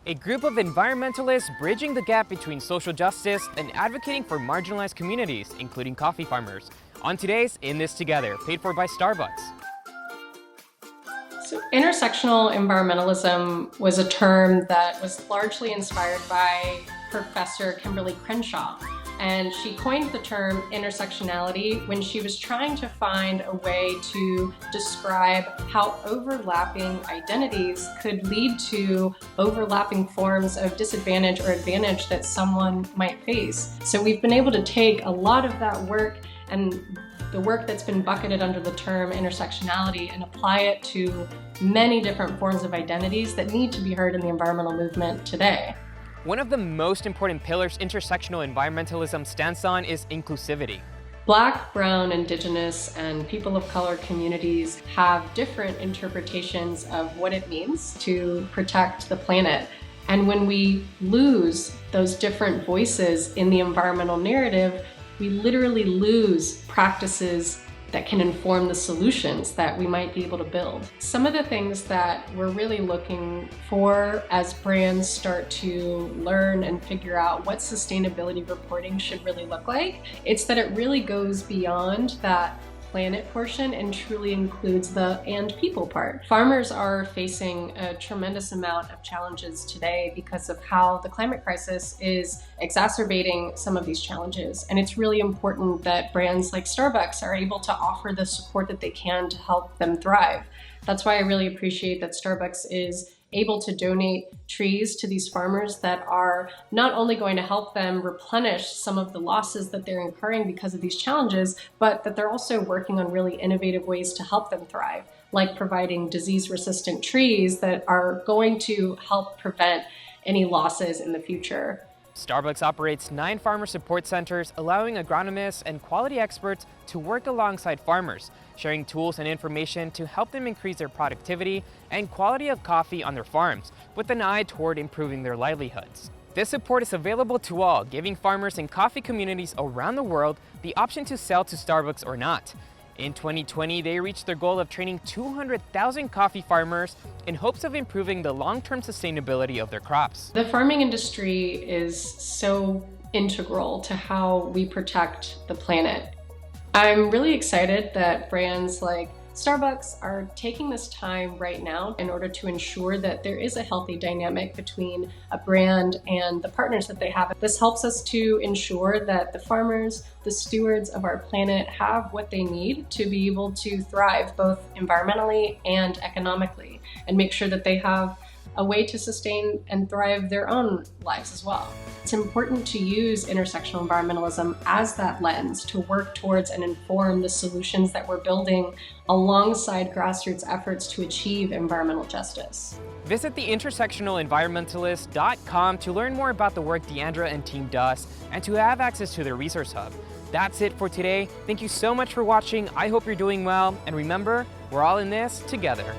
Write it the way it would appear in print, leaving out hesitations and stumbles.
a group of environmentalists bridging the gap between social justice and advocating for marginalized communities, including coffee farmers. On today's In This Together, paid for by Starbucks. So intersectional environmentalism was a term that was largely inspired by Professor Kimberly Crenshaw. And she coined the term intersectionality when she was trying to find a way to describe how overlapping identities could lead to overlapping forms of disadvantage or advantage that someone might face. So we've been able to take a lot of that work and the work that's been bucketed under the term intersectionality and apply it to many different forms of identities that need to be heard in the environmental movement today. One of the most important pillars intersectional environmentalism stands on is inclusivity. Black, brown, indigenous, and people of color communities have different interpretations of what it means to protect the planet. And when we lose those different voices in the environmental narrative, we literally lose practices that can inform the solutions that we might be able to build. Some of the things that we're really looking for as brands start to learn and figure out what sustainability reporting should really look like, it's that it really goes beyond that planet portion and truly includes the and people part. Farmers are facing a tremendous amount of challenges today because of how the climate crisis is exacerbating some of these challenges. And it's really important that brands like Starbucks are able to offer the support that they can to help them thrive. That's why I really appreciate that Starbucks is able to donate trees to these farmers that are not only going to help them replenish some of the losses that they're incurring because of these challenges, but that they're also working on really innovative ways to help them thrive, like providing disease-resistant trees that are going to help prevent any losses in the future. Starbucks operates 9 farmer support centers, allowing agronomists and quality experts to work alongside farmers, sharing tools and information to help them increase their productivity and quality of coffee on their farms, with an eye toward improving their livelihoods. This support is available to all, giving farmers in coffee communities around the world the option to sell to Starbucks or not. In 2020, they reached their goal of training 200,000 coffee farmers in hopes of improving the long-term sustainability of their crops. The farming industry is so integral to how we protect the planet. I'm really excited that brands like Starbucks are taking this time right now in order to ensure that there is a healthy dynamic between a brand and the partners that they have. This helps us to ensure that the farmers, the stewards of our planet, have what they need to be able to thrive both environmentally and economically, and make sure that they have a way to sustain and thrive their own lives as well. It's important to use intersectional environmentalism as that lens to work towards and inform the solutions that we're building alongside grassroots efforts to achieve environmental justice. Visit the intersectionalenvironmentalist.com to learn more about the work Deandra and team does and to have access to their resource hub. That's it for today. Thank you so much for watching. I hope you're doing well. And remember, we're all in this together.